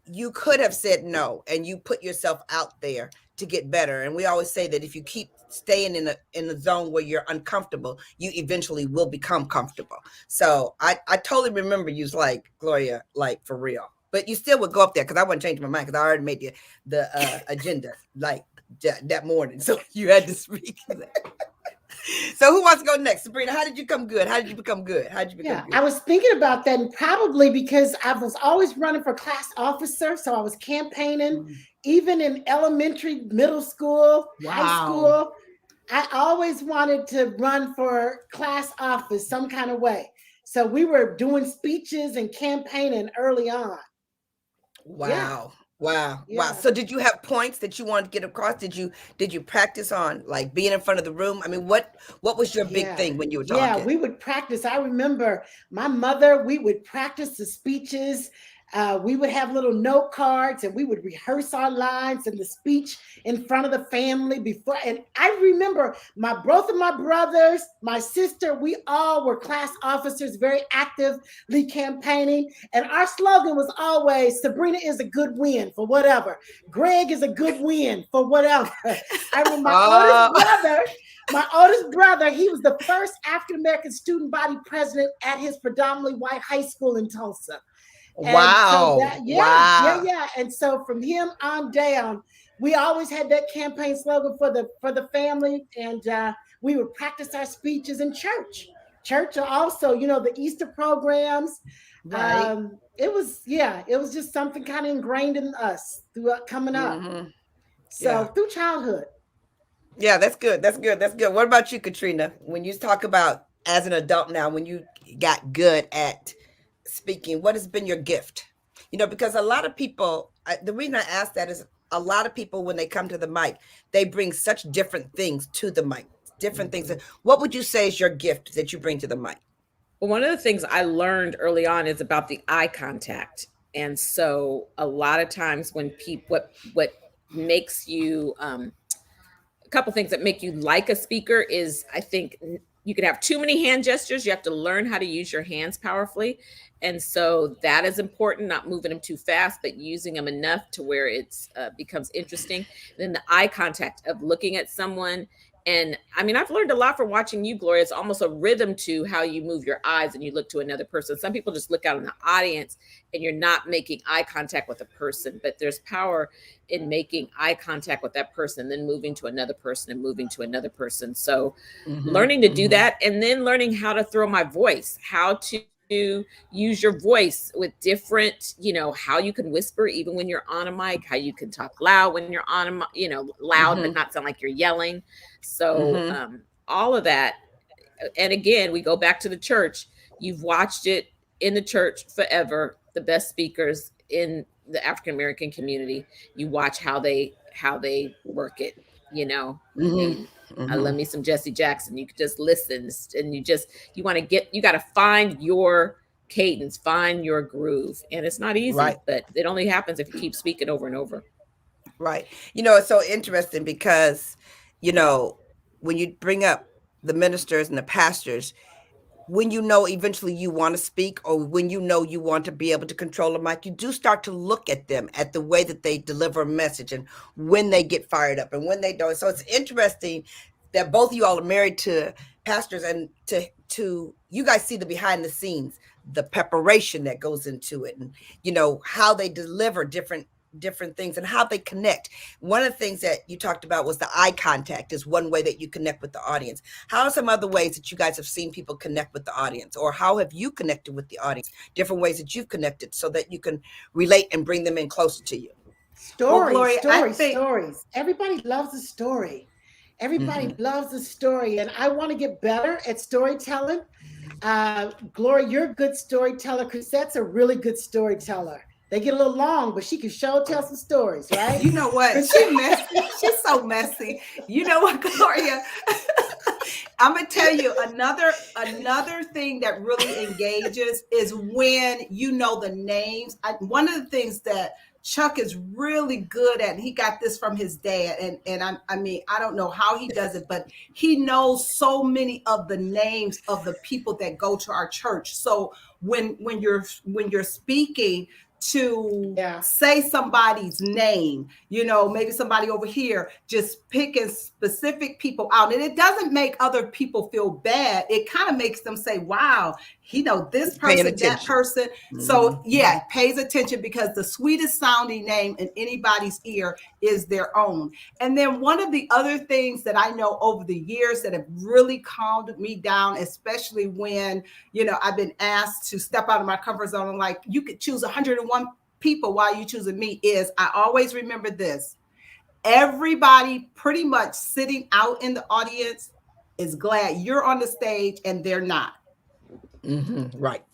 you could have said no, and you put yourself out there to get better. And we always say that if you keep staying in a zone where you're uncomfortable, you eventually will become comfortable. So I totally remember you was like, Gloria, like for real. But you still would go up there, because I wouldn't change my mind, because I already made the agenda. Like, that morning, so you had to speak. So who wants to go next? Sabrina, how did you become good? How did you become good? How did you become good? I was thinking about that, and probably because I was always running for class officer, so I was campaigning, even in elementary, middle school, high school. I always wanted to run for class office some kind of way. So we were doing speeches and campaigning early on. Wow. Wow. Yeah. Wow. So did you have points that you wanted to get across? Did you practice on like being in front of the room? I mean, what was your big thing when you were talking? Yeah, we would practice. I remember my mother, we would practice the speeches. We would have little note cards and we would rehearse our lines and the speech in front of the family before. And I remember both of my brothers, my sister, we all were class officers, very actively campaigning. And our slogan was always, Sabrina is a good win for whatever. Greg is a good win for whatever. I remember my oldest brother, he was the first African-American student body president at his predominantly white high school in Tulsa. And wow. So yeah. And so from him on down, we always had that campaign slogan for the family. And we would practice our speeches in church. Church also, the Easter programs. Right. It was just something kind of ingrained in us throughout coming up. Mm-hmm. So through childhood. Yeah, that's good. That's good. That's good. What about you, Caterina? When you talk about as an adult now, when you got good at speaking, what has been your gift? Because a lot of people, the reason I ask that is a lot of people, when they come to the mic, they bring such different things to the mic, different things. What would you say is your gift that you bring to the mic? Well, one of the things I learned early on is about the eye contact. And so a lot of times when people, what makes you, a couple things that make you like a speaker is, I think you can have too many hand gestures. You have to learn how to use your hands powerfully. And so that is important, not moving them too fast, but using them enough to where it's becomes interesting. And then the eye contact of looking at someone. And I mean, I've learned a lot from watching you, Gloria. It's almost a rhythm to how you move your eyes and you look to another person. Some people just look out in the audience and you're not making eye contact with a person, but there's power in making eye contact with that person, then moving to another person and moving to another person. So learning to do that, and then learning how to throw my voice, how to use your voice with different, how you can whisper even when you're on a mic, how you can talk loud when you're on a mic, loud but not sound like you're yelling. So all of that. And again, we go back to the church. You've watched it in the church forever. The best speakers in the African American community, you watch how they work it. I love me some Jesse Jackson. You could just listen, and you got to find your cadence, find your groove. And it's not easy, but it only happens if you keep speaking over and over. Right. It's so interesting because, when you bring up the ministers and the pastors, when eventually you want to speak, or when you want to be able to control a mic, you do start to look at them, at the way that they deliver a message and when they get fired up and when they don't. So it's interesting that both of you all are married to pastors, and to you guys see the behind the scenes, the preparation that goes into it, and how they deliver different things and how they connect. One of the things that you talked about was the eye contact is one way that you connect with the audience. How are some other ways that you guys have seen people connect with the audience, or how have you connected with the audience? Different ways that you've connected so that you can relate and bring them in closer to you. Stories. Everybody loves a story. Everybody loves a story, and I want to get better at storytelling. Gloria, you're a good storyteller. Crisette's a really good storyteller. They get a little long, but she can tell some stories, right? You know what? She's messy. She's so messy. You know what, Gloria? I'm gonna tell you another thing that really engages is when you know the names. One of the things that Chuck is really good at, and he got this from his dad, and I don't know how he does it, but he knows so many of the names of the people that go to our church. So when you're speaking, to say somebody's name, you know, maybe somebody over here, just picking specific people out. And it doesn't make other people feel bad. It kind of makes them say, wow, you know, this person, that person. So yeah, pays attention, because the sweetest sounding name in anybody's ear is their own. And then one of the other things that I know over the years that have really calmed me down, especially when, you know, I've been asked to step out of my comfort zone, and like, you could choose 101 people, why are you choosing me? Is I always remember this. Everybody pretty much sitting out in the audience is glad you're on the stage and they're not. Right.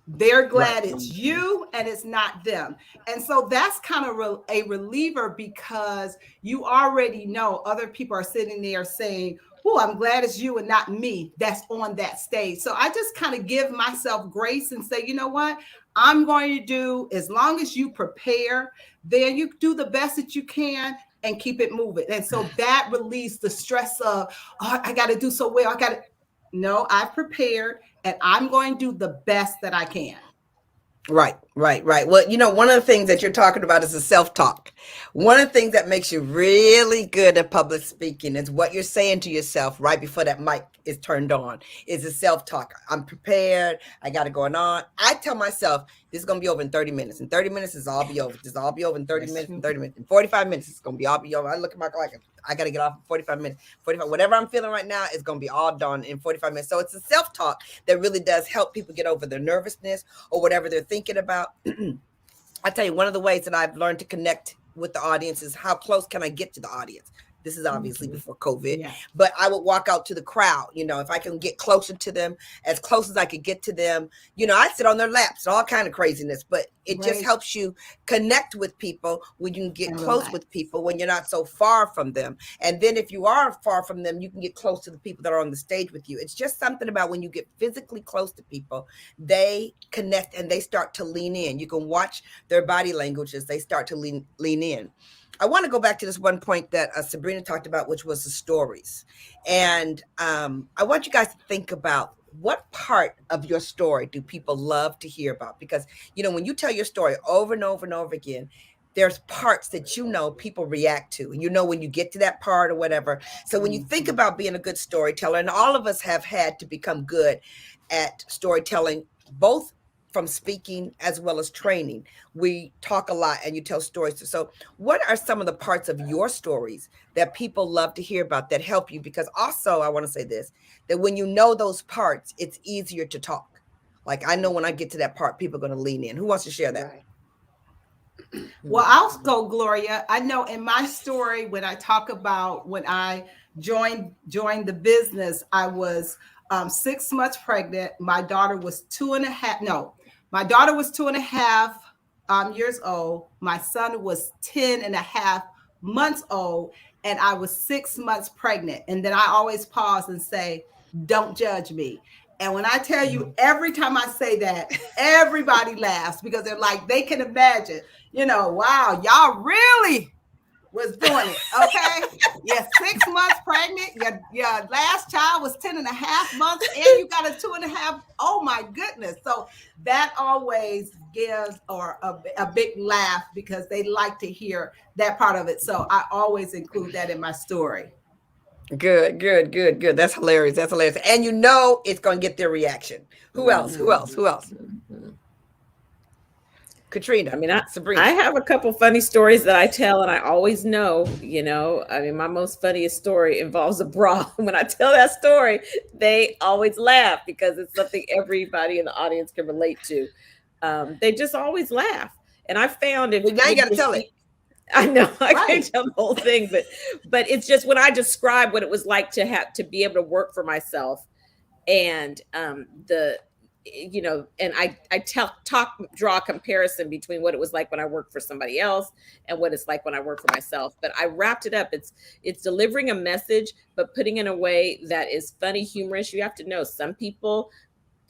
They're glad it's you and it's not them. And so that's kind of a reliever, because you already know other people are sitting there saying, oh, I'm glad it's you and not me that's on that stage. So I just kind of give myself grace and say, you know what? I'm going to do, as long as you prepare, then you do the best that you can and keep it moving. And so that relieves the stress of, oh, I got to do so well. No, I've prepared and I'm going to do the best that I can. Right. Well, you know, one of the things that you're talking about is the self-talk. One of the things that makes you really good at public speaking is what you're saying to yourself right before that mic is turned on, is the self-talk. I'm prepared. I got it going on. I tell myself, this is going to be over in 30 minutes. In 30 minutes, it's all be over. This all be over in 30 minutes. In 30 minutes. In 45 minutes, it's going to be all be over. I look at my clock. I got to get off in 45 minutes. 45, whatever I'm feeling right now is going to be all done in 45 minutes. So it's a self-talk that really does help people get over their nervousness or whatever they're thinking about. I tell you, one of the ways that I've learned to connect with the audience is how close can I get to the audience? This is obviously before COVID, but I would walk out to the crowd, you know, if I can get closer to them, as close as I could get to them, you know, I sit on their laps, all kind of craziness, but it just helps you connect with people when you can get close with people, when you're not so far from them. And then if you are far from them, you can get close to the people that are on the stage with you. It's just something about when you get physically close to people, they connect and they start to lean in. You can watch their body language as they start to lean in. I want to go back to this one point that Sabrina talked about, which was the stories. And I want you guys to think about, what part of your story do people love to hear about? Because, you know, when you tell your story over and over and over again, there's parts that, you know, people react to, and you know, when you get to that part or whatever. So when you think about being a good storyteller, and all of us have had to become good at storytelling, both from speaking as well as training, we talk a lot and you tell stories. So what are some of the parts of your stories that people love to hear about that help you? Because also, I want to say this, that when you know those parts, it's easier to talk. Like, I know when I get to that part, people are going to lean in. Who wants to share that? Well, I'll go, Gloria. I know in my story, when I talk about when I joined the business, I was 6 months pregnant. My daughter was 2.5 years old. My son was 10.5 months old, and I was 6 months pregnant. And then I always pause and say, don't judge me. And when I tell you, every time I say that, everybody laughs, because they're like, they can imagine, you know, wow, y'all really was doing it. Okay. You're 6 months pregnant. Your last child was 10.5 months, and you got a 2.5. Oh my goodness. So that always gives a big laugh, because they like to hear that part of it. So I always include that in my story. Good. That's hilarious. And you know, it's going to get their reaction. Who else? Caterina. I mean, Sabrina. I have a couple funny stories that I tell, and I always know, you know, I mean, my most funniest story involves a bra. When I tell that story, they always laugh, because it's something everybody in the audience can relate to. They just always laugh. And I found if now you got to tell it. I know I can't tell the whole thing, but it's just when I describe what it was like to have to be able to work for myself, and you know, and I draw a comparison between what it was like when I worked for somebody else and what it's like when I work for myself. But I wrapped it up. It's delivering a message, but putting in a way that is funny, humorous. You have to know, some people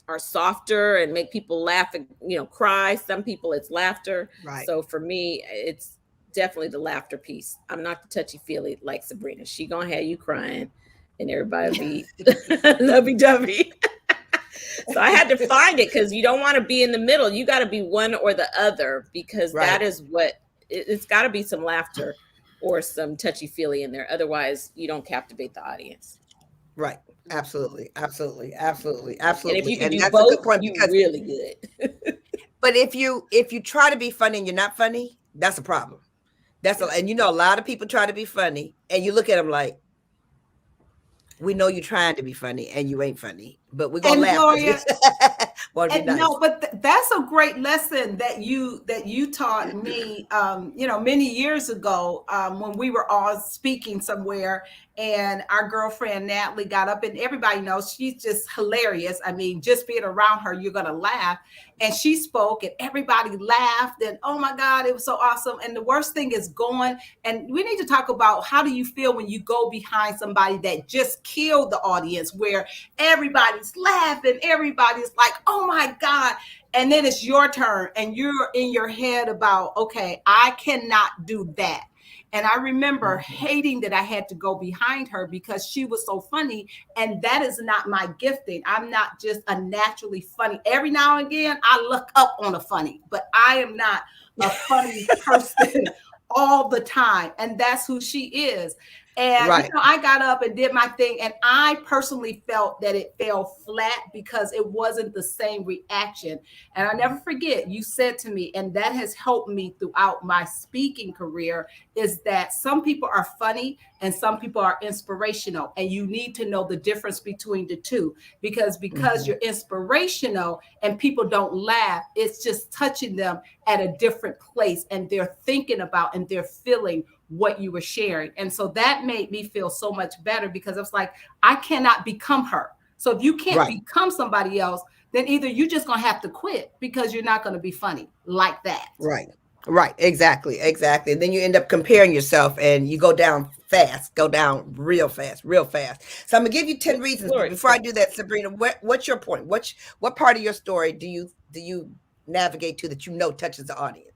are softer and make people laugh and, you know, cry. Some people, it's laughter. Right. So for me, it's definitely the laughter piece. I'm not the touchy-feely like Sabrina. She gonna have you crying and everybody be lovey-dovey. So I had to find it because you don't want to be in the middle. You got to be one or the other because that is what it's got to be some laughter or some touchy-feely in there. Otherwise, you don't captivate the audience. Right. Absolutely. Absolutely. Absolutely. And if you Absolutely. can And do that's a good both, point you're because really good. but if you try to be funny and you're not funny, that's a problem. And you know, a lot of people try to be funny and you look at them like, we know you're trying to be funny and you ain't funny, but we're gonna laugh. Gloria, Be nice. No, but that's a great lesson that you taught me. Many years ago, when we were all speaking somewhere, and our girlfriend Natalie got up, and everybody knows she's just hilarious. I mean, just being around her, you're gonna laugh. And she spoke, and everybody laughed, and oh my God, it was so awesome. And the worst thing is going. And we need to talk about how do you feel when you go behind somebody that just killed the audience, where everybody's laughing, everybody's like, oh my God. And then it's your turn and you're in your head about, okay, I cannot do that. And I remember hating that I had to go behind her because she was so funny. And that is not my gifting. I'm not just a naturally funny. Every now and again, I look up on a funny, but I am not a funny person all the time. And that's who she is. And I got up and did my thing, and I personally felt that it fell flat because it wasn't the same reaction. And I never forget, you said to me, and that has helped me throughout my speaking career, is that some people are funny and some people are inspirational, and you need to know the difference between the two, because you're inspirational and people don't laugh, it's just touching them at a different place, and they're thinking about and they're feeling what you were sharing. And so that made me feel so much better, because I was like, I cannot become her. So if you can't become somebody else, then either you're just going to have to quit because you're not going to be funny like that. Right. Exactly. And then you end up comparing yourself and you go down real fast. So I'm gonna give you 10 reasons. But before I do that, Sabrina, what's your point? What part of your story do you navigate to that touches the audience?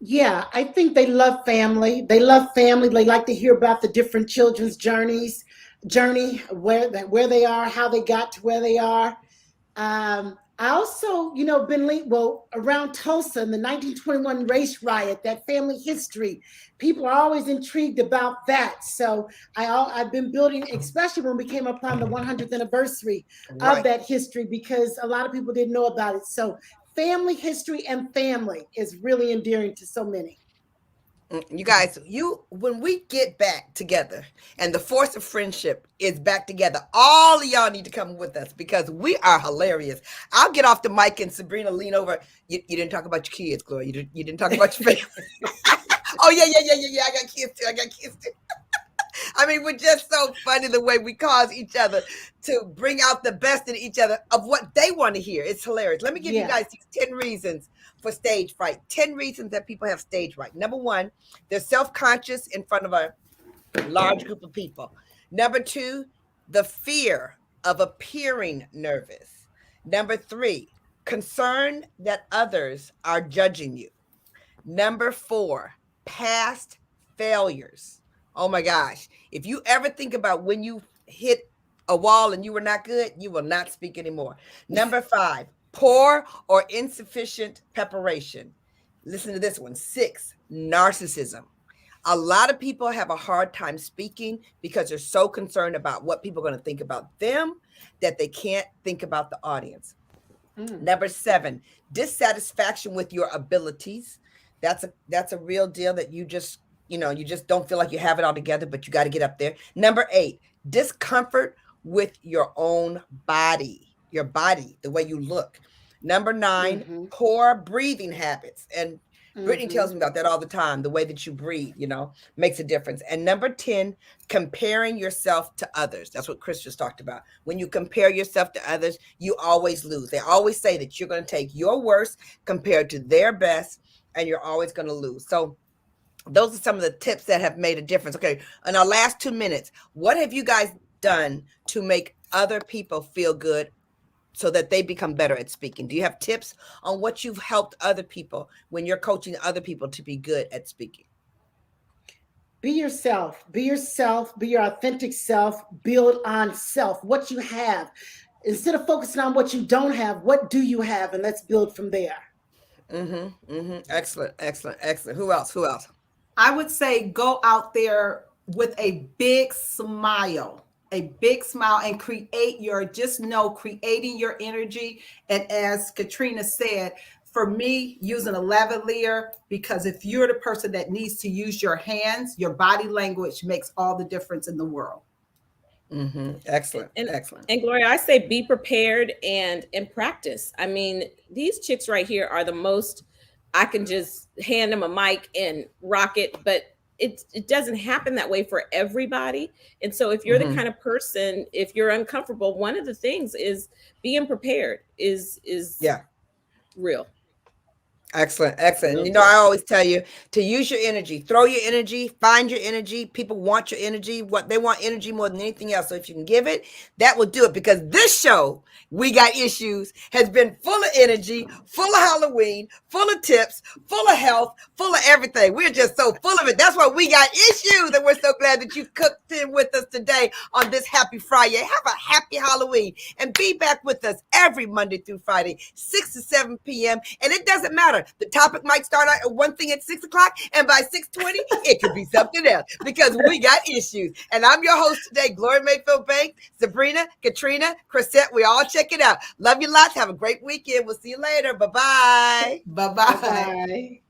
Yeah, I think they love family. They like to hear about the different children's journey, where they are, how they got to where they are. I also, been around Tulsa in the 1921 race riot, that family history. People are always intrigued about that. So I've been building, especially when we came upon the 100th anniversary of that history, because a lot of people didn't know about it. So family history and family is really endearing to so many. You guys, when we get back together and the force of friendship is back together, all of y'all need to come with us because we are hilarious. I'll get off the mic and Sabrina lean over. You didn't talk about your kids, Gloria. You didn't talk about your family. Oh, yeah. I got kids too. I mean, we're just so funny the way we cause each other to bring out the best in each other of what they want to hear. It's hilarious. Let me give you guys these 10 reasons for stage fright. 10 reasons that people have stage fright. Number one, they're self-conscious in front of a large group of people. Number two, the fear of appearing nervous. Number three, concern that others are judging you. Number four, past failures. Oh my gosh. If you ever think about when you hit a wall and you were not good, you will not speak anymore. Number five, poor or insufficient preparation. Listen to this one. 6, narcissism. A lot of people have a hard time speaking because they're so concerned about what people are going to think about them that they can't think about the audience. Number 7, dissatisfaction with your abilities. That's a real deal that you just don't feel like you have it all together, but you got to get up there. Number 8, discomfort with your own body, the way you look. Number 9, poor breathing habits. And Brittany tells me about that all the time. The way that you breathe, makes a difference. And number 10, comparing yourself to others. That's what Chris just talked about. When you compare yourself to others, you always lose. They always say that you're going to take your worst compared to their best, and you're always going to lose. So those are some of the tips that have made a difference. Okay, in our last 2 minutes, what have you guys done to make other people feel good so that they become better at speaking? Do you have tips on what you've helped other people when you're coaching other people to be good at speaking? Be yourself, be your authentic self, build on self, what you have. instead of focusing on what you don't have, what do you have? And let's build from there. Excellent, excellent, excellent. Who else? Who else? I would say go out there with a big smile, and creating your energy. And as Caterina said, for me, using a lavalier, because if you're the person that needs to use your hands, your body language makes all the difference in the world. Excellent, and, excellent. And Gloria, I say be prepared and practice. I mean, these chicks right here are the most. I can just hand them a mic and rock it, but it doesn't happen that way for everybody. And so if you're the kind of person, if you're uncomfortable, one of the things is being prepared is real. Excellent, excellent. And I always tell you to use your energy, throw your energy, find your energy. People want your energy. What they want energy more than anything else. So if you can give it, that will do it. Because this show, We Got Issues, has been full of energy, full of Halloween, full of tips, full of health, full of everything. We're just so full of it. That's why we got issues. And we're so glad that you cooked in with us today on this happy Friday. Have a happy Halloween and be back with us every Monday through Friday, 6 to 7 p.m. And it doesn't matter. The topic might start out at one thing at 6 o'clock, and by 6:20, it could be something else because we got issues. And I'm your host today, Gloria Mayfield Banks, Sabrina, Caterina, Crisette. We all check it out. Love you lots. Have a great weekend. We'll see you later. Bye-bye. Bye-bye. Bye.